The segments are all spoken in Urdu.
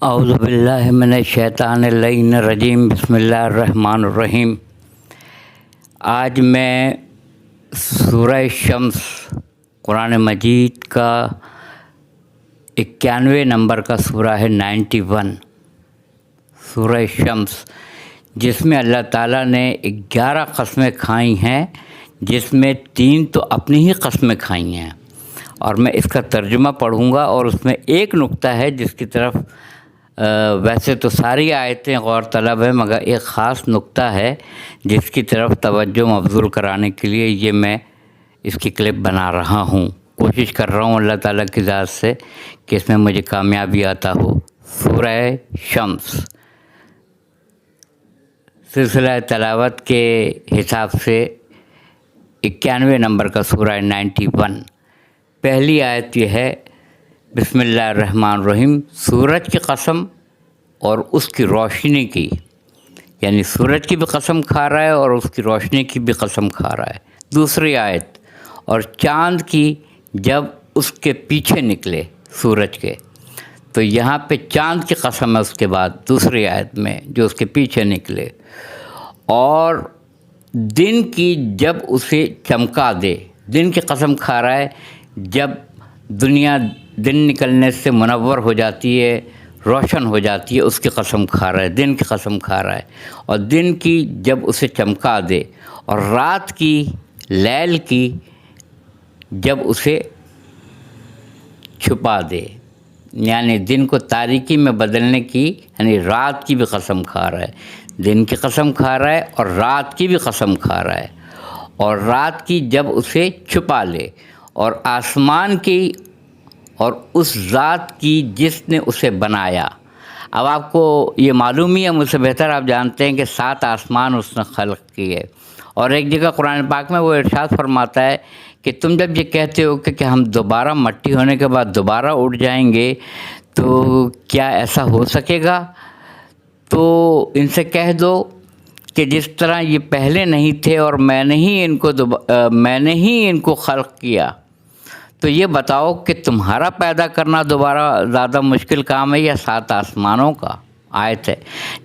اعوذ باللہ من الشیطان اللعین الرجیم، بسم اللہ الرحمن الرحیم۔ آج میں سورہ شمس قرآن مجید کا 91 نمبر کا سورہ ہے 91، سورہ شمس، جس میں اللہ تعالیٰ نے 11 قسمیں کھائی ہیں، جس میں 3 تو اپنی ہی قسمیں کھائی ہیں، اور میں اس کا ترجمہ پڑھوں گا۔ اور اس میں ایک نقطہ ہے جس کی طرف ویسے تو ساری آیتیں غور طلب ہیں، مگر ایک خاص نقطہ ہے جس کی طرف توجہ مبذول کرانے کے لیے یہ میں اس کی کلپ بنا رہا ہوں۔ کوشش کر رہا ہوں اللہ تعالیٰ کی ذات سے کہ اس میں مجھے کامیابی عطا ہو۔ سورہ شمس سلسلہ تلاوت کے حساب سے 91 نمبر کا سورہ 91۔ پہلی آیت یہ ہے، بسم اللہ الرحمن الرحیم، سورج کی قسم اور اس کی روشنی کی، یعنی سورج کی بھی قسم کھا رہا ہے اور اس کی روشنی کی بھی قسم کھا رہا ہے۔ دوسری آیت، اور چاند کی جب اس کے پیچھے نکلے سورج کے، تو یہاں پہ چاند کی قسم ہے اس کے بعد دوسری آیت میں جو اس کے پیچھے نکلے، اور دن کی جب اسے چمکا دے، دن کی قسم کھا رہا ہے، جب دنیا دن نکلنے سے منور ہو جاتی ہے، روشن ہو جاتی ہے، اس کی قسم کھا رہا ہے، دن کی قسم کھا رہا ہے، اور دن کی جب اسے چمکا دے، اور رات کی، لیل کی جب اسے چھپا دے، یعنی دن کو تاریکی میں بدلنے کی، یعنی رات کی بھی قسم کھا رہا ہے، دن کی قسم کھا رہا ہے اور رات کی بھی قسم کھا رہا ہے، اور رات کی جب اسے چھپا لے، اور آسمان کی اور اس ذات کی جس نے اسے بنایا۔ اب آپ کو یہ معلوم ہی ہے، مجھ سے بہتر آپ جانتے ہیں کہ 7 آسمان اس نے خلق کیے، اور ایک جگہ قرآن پاک میں وہ ارشاد فرماتا ہے کہ تم جب یہ کہتے ہو کہ ہم دوبارہ مٹی ہونے کے بعد دوبارہ اٹھ جائیں گے، تو کیا ایسا ہو سکے گا؟ تو ان سے کہہ دو کہ جس طرح یہ پہلے نہیں تھے اور میں نے ہی ان کو خلق کیا، تو یہ بتاؤ کہ تمہارا پیدا کرنا دوبارہ زیادہ مشکل کام ہے یا 7 آسمانوں کا؟ آیت ہے،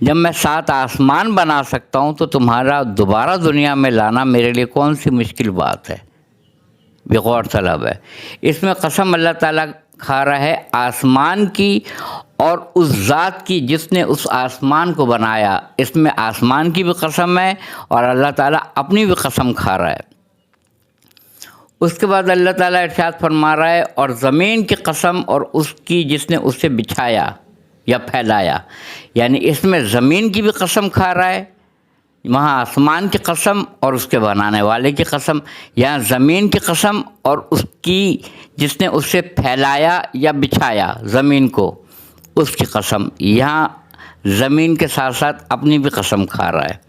جب میں 7 آسمان بنا سکتا ہوں تو تمہارا دوبارہ دنیا میں لانا میرے لیے کون سی مشکل بات ہے؟ بغور طلب ہے۔ اس میں قسم اللہ تعالیٰ کھا رہا ہے آسمان کی اور اس ذات کی جس نے اس آسمان کو بنایا، اس میں آسمان کی بھی قسم ہے اور اللہ تعالیٰ اپنی بھی قسم کھا رہا ہے۔ اس کے بعد اللہ تعالیٰ ارشاد فرما رہا ہے، اور زمین کی قسم اور اس کی جس نے اسے بچھایا یا پھیلایا، یعنی اس میں زمین کی بھی قسم کھا رہا ہے، وہاں آسمان کی قسم اور اس کے بنانے والے کی قسم، یہاں زمین کی قسم اور اس کی جس نے اسے پھیلایا یا بچھایا زمین کو، اس کی قسم، یہاں زمین کے ساتھ ساتھ اپنی بھی قسم کھا رہا ہے۔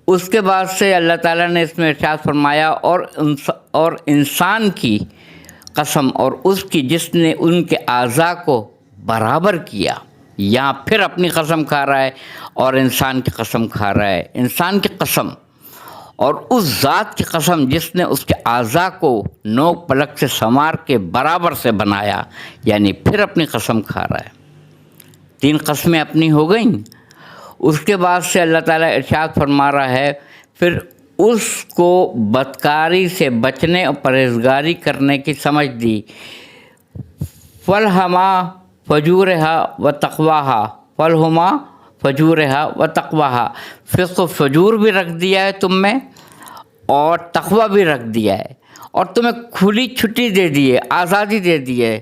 اس کے بعد سے اللہ تعالیٰ نے اس میں ارشاد فرمایا، اور انسان کی قسم اور اس کی جس نے ان کے اعضاء کو برابر کیا، یہاں پھر اپنی قسم کھا رہا ہے اور انسان کی قسم کھا رہا ہے۔ انسان کی قسم اور اس ذات کی قسم جس نے اس کے اعضاء کو نوک پلک سے سنوار کے برابر سے بنایا، یعنی پھر اپنی قسم کھا رہا ہے۔ 3 قسمیں اپنی ہو گئیں۔ اس کے بعد سے اللہ تعالیٰ ارشاد فرما رہا ہے، پھر اس کو بدکاری سے بچنے اور پرہیزگاری کرنے کی سمجھ دی، فَالْهَمَا فَجُورِهَا وَتَقْوَاهَا، فَالْهُمَا فَجُورِهَا وَتَقْوَاهَا، فسق و فجور بھی رکھ دیا ہے تم میں اور تقوی بھی رکھ دیا ہے، اور تمہیں کھلی چھٹی دے دی ہے، آزادی دے دی ہے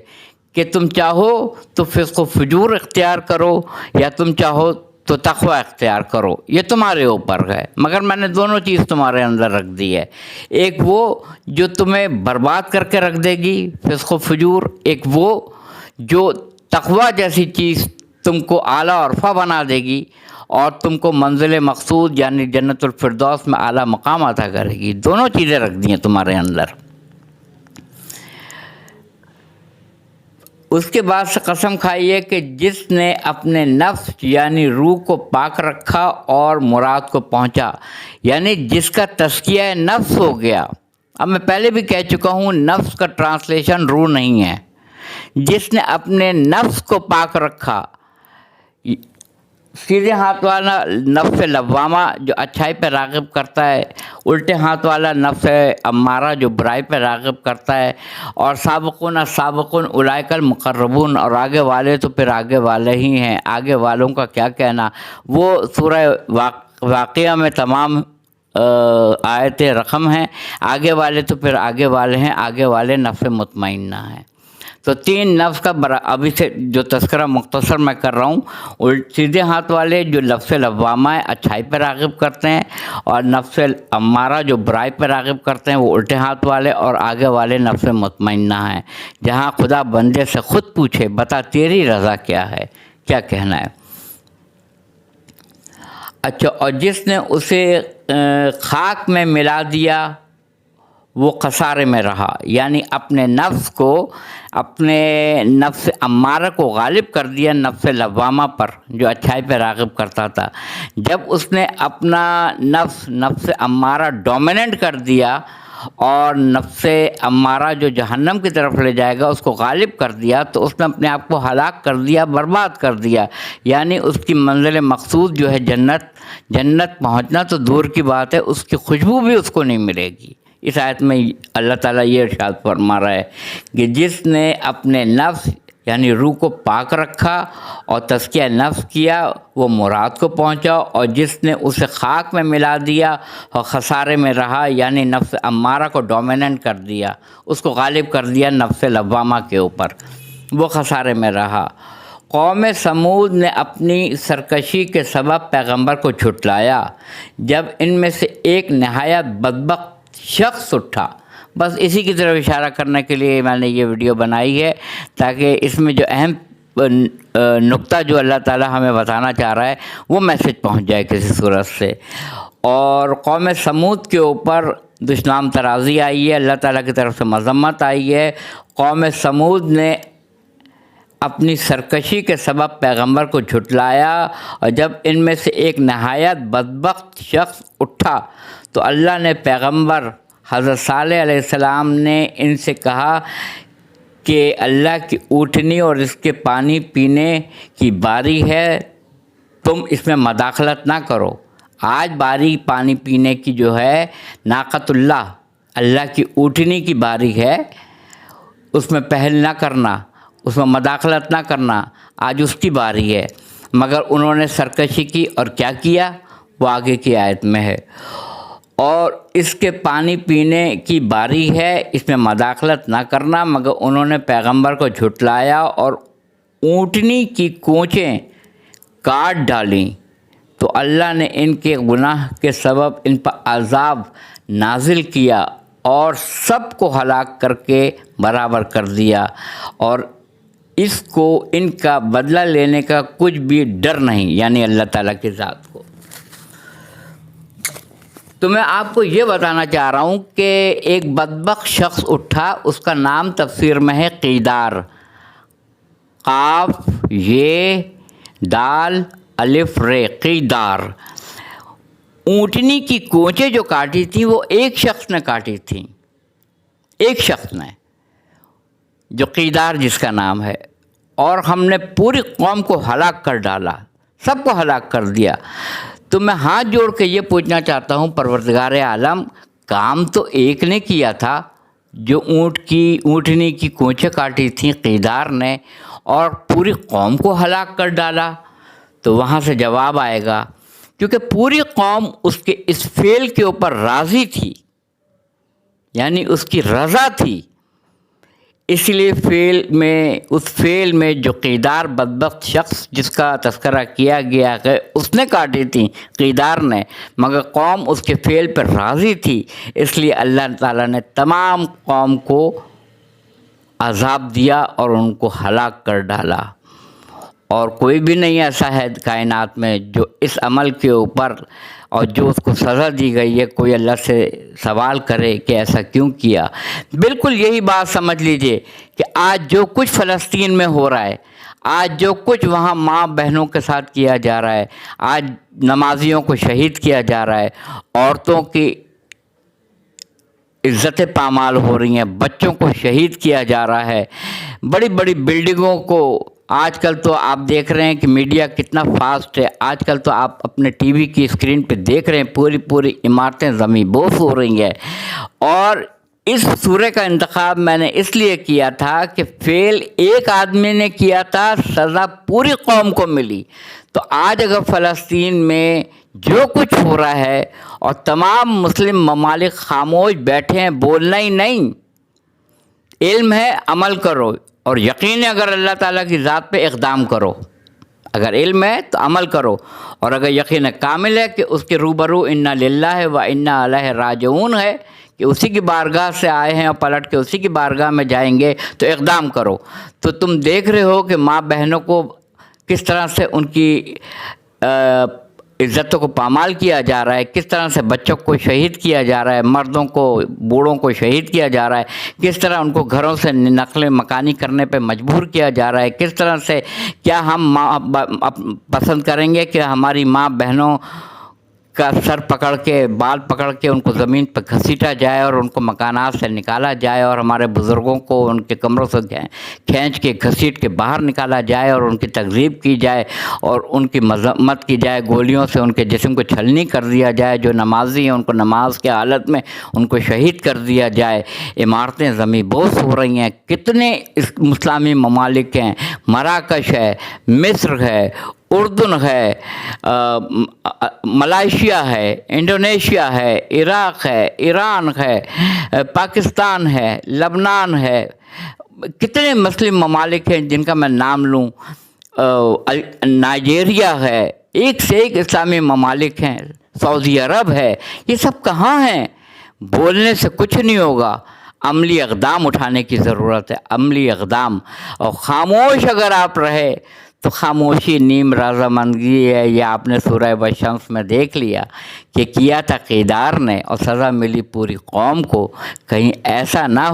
کہ تم چاہو تو فسق و فجور اختیار کرو یا تم چاہو تو تقوی اختیار کرو، یہ تمہارے اوپر ہے، مگر میں نے دونوں چیز تمہارے اندر رکھ دی ہے، ایک وہ جو تمہیں برباد کر کے رکھ دے گی فسق و فجور، ایک وہ جو تقوی جیسی چیز تم کو اعلیٰ اور رفع بنا دے گی اور تم کو منزل مقصود یعنی جنت الفردوس میں اعلیٰ مقام عطا کرے گی۔ دونوں چیزیں رکھ دی ہیں تمہارے اندر۔ اس کے بعد سے قسم کھائیے کہ جس نے اپنے نفس یعنی روح کو پاک رکھا اور مراد کو پہنچا، یعنی جس کا تزکیہ نفس ہو گیا۔ اب میں پہلے بھی کہہ چکا ہوں، نفس کا ٹرانسلیشن روح نہیں ہے۔ جس نے اپنے نفس کو پاک رکھا، سیدھے ہاتھ والا نفس لوامہ جو اچھائی پہ راغب کرتا ہے، الٹے ہاتھ والا نفس امارہ جو برائی پہ راغب کرتا ہے، اور سابقون السابقون اولئک المقربون، اور آگے والے تو پھر آگے والے ہی ہیں، آگے والوں کا کیا کہنا. وہ سورہ واقعہ میں تمام آیت رقم ہیں. آگے والے تو پھر آگے والے ہیں، آگے والے نفس مطمئنہ ہیں. تو 3 نفس کا ابھی سے جو تذکرہ مختصر میں کر رہا ہوں، سیدھے ہاتھ والے جو نفس لوامہ ہے، اچھائی پہ راغب کرتے ہیں، اور نفس امارہ جو برائی پہ راغب کرتے ہیں وہ الٹے ہاتھ والے، اور آگے والے نفس مطمئنہ ہیں. جہاں خدا بندے سے خود پوچھے بتا تیری رضا کیا ہے، کیا کہنا ہے. اچھا، اور جس نے اسے خاک میں ملا دیا وہ خسارے میں رہا، یعنی اپنے نفس کو، اپنے نفس امارہ کو غالب کر دیا نفس لوامہ پر جو اچھائی پہ راغب کرتا تھا. جب اس نے اپنا نفس امارہ ڈومیننٹ کر دیا اور نفس امارہ جو جہنم کی طرف لے جائے گا اس کو غالب کر دیا، تو اس نے اپنے آپ کو ہلاک کر دیا، برباد کر دیا. یعنی اس کی منزل مقصود جو ہے جنت پہنچنا تو دور کی بات ہے، اس کی خوشبو بھی اس کو نہیں ملے گی. اس آیت میں اللہ تعالیٰ یہ ارشاد فرما رہا ہے کہ جس نے اپنے نفس یعنی روح کو پاک رکھا اور تزکیہ نفس کیا وہ مراد کو پہنچا، اور جس نے اسے خاک میں ملا دیا اور خسارے میں رہا، یعنی نفس امارہ کو ڈومیننٹ کر دیا، اس کو غالب کر دیا نفس لوامہ کے اوپر، وہ خسارے میں رہا. قوم سمود نے اپنی سرکشی کے سبب پیغمبر کو جھٹلایا جب ان میں سے ایک نہایت بدبخت شخص اٹھا. بس اسی کی طرف اشارہ کرنے کے لیے میں نے یہ ویڈیو بنائی ہے، تاکہ اس میں جو اہم نقطہ جو اللہ تعالیٰ ہمیں بتانا چاہ رہا ہے وہ میسج پہنچ جائے کسی صورت سے. اور قوم سمود کے اوپر دشنام ترازی آئی ہے، اللہ تعالیٰ کی طرف سے مذمت آئی ہے. قوم سمود نے اپنی سرکشی کے سبب پیغمبر کو جھٹلایا، اور جب ان میں سے ایک نہایت بدبخت شخص اٹھا تو اللہ نے پیغمبر حضرت صالح علیہ السلام نے ان سے کہا کہ اللہ کی اونٹنی اور اس کے پانی پینے کی باری ہے، تم اس میں مداخلت نہ کرو. آج باری پانی پینے کی جو ہے ناقۃ اللہ کی اونٹنی کی باری ہے، اس میں پہل نہ کرنا، اس میں مداخلت نہ کرنا، آج اس کی باری ہے. مگر انہوں نے سرکشی کی اور کیا کیا وہ آگے کی آیت میں ہے. اور اس کے پانی پینے کی باری ہے، اس میں مداخلت نہ کرنا، مگر انہوں نے پیغمبر کو جھٹلایا اور اونٹنی کی کونچیں کاٹ ڈالیں، تو اللہ نے ان کے گناہ کے سبب ان پر عذاب نازل کیا اور سب کو ہلاک کر کے برابر کر دیا، اور اس کو ان کا بدلہ لینے کا کچھ بھی ڈر نہیں، یعنی اللہ تعالیٰ کی ذات کو. تو میں آپ کو یہ بتانا چاہ رہا ہوں کہ ایک بدبخت شخص اٹھا، اس کا نام تفسیر میں ہے قیدار، قاف یہ دال الف رے، قیدار. اونٹنی کی کونچیں جو کاٹی تھیں وہ ایک شخص نے کاٹی تھیں، ایک شخص نے، جو قیدار جس کا نام ہے، اور ہم نے پوری قوم کو ہلاک کر ڈالا، سب کو ہلاک کر دیا. تو میں ہاتھ جوڑ کے یہ پوچھنا چاہتا ہوں پروردگار عالم، کام تو ایک نے کیا تھا جو اونٹنی کی کونچیں کاٹی تھیں قیدار نے، اور پوری قوم کو ہلاک کر ڈالا. تو وہاں سے جواب آئے گا کیونکہ پوری قوم اس کے اس فعل کے اوپر راضی تھی، یعنی اس کی رضا تھی، اس لیے اس فعل میں جو قیدار بدبخت شخص جس کا تذکرہ کیا گیا ہے اس نے کاٹی تھیں قیدار نے، مگر قوم اس کے فعل پر راضی تھی، اس لیے اللہ تعالیٰ نے تمام قوم کو عذاب دیا اور ان کو ہلاک کر ڈالا. اور کوئی بھی نہیں ایسا ہے کائنات میں جو اس عمل کے اوپر اور جو اس کو سزا دی گئی ہے کوئی اللہ سے سوال کرے کہ ایسا کیوں کیا. بالکل یہی بات سمجھ لیجئے کہ آج جو کچھ فلسطین میں ہو رہا ہے، آج جو کچھ وہاں ماں بہنوں کے ساتھ کیا جا رہا ہے، آج نمازیوں کو شہید کیا جا رہا ہے، عورتوں کی عزتیں پامال ہو رہی ہیں، بچوں کو شہید کیا جا رہا ہے، بڑی بڑی بلڈنگوں کو آج کل تو آپ دیکھ رہے ہیں کہ میڈیا کتنا فاسٹ ہے. آج کل تو آپ اپنے ٹی وی کی اسکرین پہ دیکھ رہے ہیں پوری عمارتیں زمین بوس ہو رہی ہیں. اور اس سورہ کا انتخاب میں نے اس لیے کیا تھا کہ فعل ایک آدمی نے کیا تھا، سزا پوری قوم کو ملی. تو آج اگر فلسطین میں جو کچھ ہو رہا ہے اور تمام مسلم ممالک خاموش بیٹھے ہیں، بولنا ہی نہیں، علم ہے عمل کرو، اور یقین ہے اگر اللہ تعالیٰ کی ذات پہ اقدام کرو. اگر علم ہے تو عمل کرو، اور اگر یقین کامل ہے کہ اس کے روبرو انا للہ و انا الیہ راجعون ہے، کہ اسی کی بارگاہ سے آئے ہیں اور پلٹ کے اسی کی بارگاہ میں جائیں گے، تو اقدام کرو. تو تم دیکھ رہے ہو کہ ماں بہنوں کو کس طرح سے ان کی عزتوں کو پامال کیا جا رہا ہے، کس طرح سے بچوں کو شہید کیا جا رہا ہے، مردوں کو بوڑھوں کو شہید کیا جا رہا ہے، کس طرح ان کو گھروں سے نقل مکانی کرنے پہ مجبور کیا جا رہا ہے. کس طرح سے کیا ہم پسند کریں گے کہ ہماری ماں بہنوں کا سر پکڑ کے بال پکڑ کے ان کو زمین پہ گھسیٹا جائے اور ان کو مکانات سے نکالا جائے، اور ہمارے بزرگوں کو ان کے کمروں سے کھینچ کے گھسیٹ کے باہر نکالا جائے اور ان کی تکذیب کی جائے اور ان کی مذمت کی جائے، گولیوں سے ان کے جسم کو چھلنی کر دیا جائے، جو نمازی ہیں ان کو نماز کے حالت میں ان کو شہید کر دیا جائے. عمارتیں زمین بوس ہو رہی ہیں. کتنے اسلامی ممالک ہیں، مراکش ہے، مصر ہے، اردن ہے، ملائیشیا ہے، انڈونیشیا ہے، عراق ہے، ایران ہے، پاکستان ہے، لبنان ہے. کتنے مسلم ممالک ہیں جن کا میں نام لوں، نائجیریا ہے، ایک سے ایک اسلامی ممالک ہیں، سعودی عرب ہے. یہ سب کہاں ہیں؟ بولنے سے کچھ نہیں ہوگا، عملی اقدام اٹھانے کی ضرورت ہے، عملی اقدام. اور خاموش اگر آپ رہے تو خاموشی نیم رضامندی ہے. یہ آپ نے سورہ والشمس میں دیکھ لیا کہ کیا تھا قیدار نے اور سزا ملی پوری قوم کو. کہیں ایسا نہ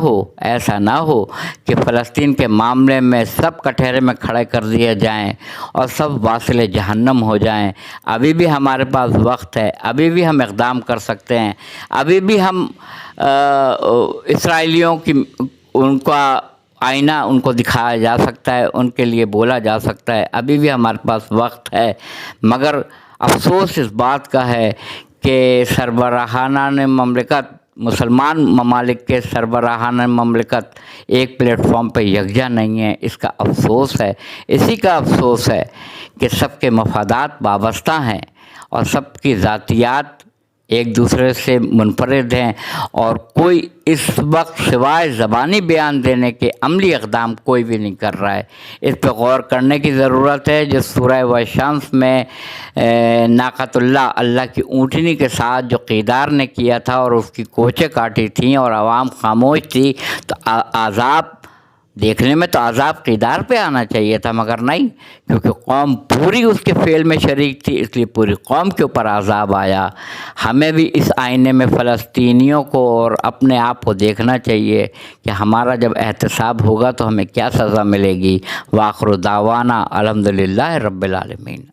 ہو کہ فلسطین کے معاملے میں سب کٹہرے میں کھڑے کر دیے جائیں اور سب واصل جہنم ہو جائیں. ابھی بھی ہمارے پاس وقت ہے، ابھی بھی ہم اقدام کر سکتے ہیں، ابھی بھی ہم اسرائیلیوں کی ان کا آئینہ ان کو دکھایا جا سکتا ہے، ان کے لیے بولا جا سکتا ہے. ابھی بھی ہمارے پاس وقت ہے. مگر افسوس اس بات کا ہے کہ سربراہان مملکت، مسلمان ممالک کے سربراہان مملکت ایک پلیٹ فارم پہ یکجا نہیں ہے. اس کا افسوس ہے. اسی کا افسوس ہے کہ سب کے مفادات وابستہ ہیں اور سب کی ذاتیات ایک دوسرے سے منفرد ہیں، اور کوئی اس وقت سوائے زبانی بیان دینے کے عملی اقدام کوئی بھی نہیں کر رہا ہے. اس پہ غور کرنے کی ضرورت ہے. جو سورہ والشمس میں ناقۃ اللہ کی اونٹنی کے ساتھ جو قیدار نے کیا تھا اور اس کی کوچیں کاٹی تھیں اور عوام خاموش تھی، تو عذاب دیکھنے میں تو عذاب قیدار پہ آنا چاہیے تھا، مگر نہیں، کیونکہ قوم پوری اس کے فعل میں شریک تھی، اس لیے پوری قوم کے اوپر عذاب آیا. ہمیں بھی اس آئینے میں فلسطینیوں کو اور اپنے آپ کو دیکھنا چاہیے کہ ہمارا جب احتساب ہوگا تو ہمیں کیا سزا ملے گی. وآخر دعوانا الحمدللہ رب العالمین.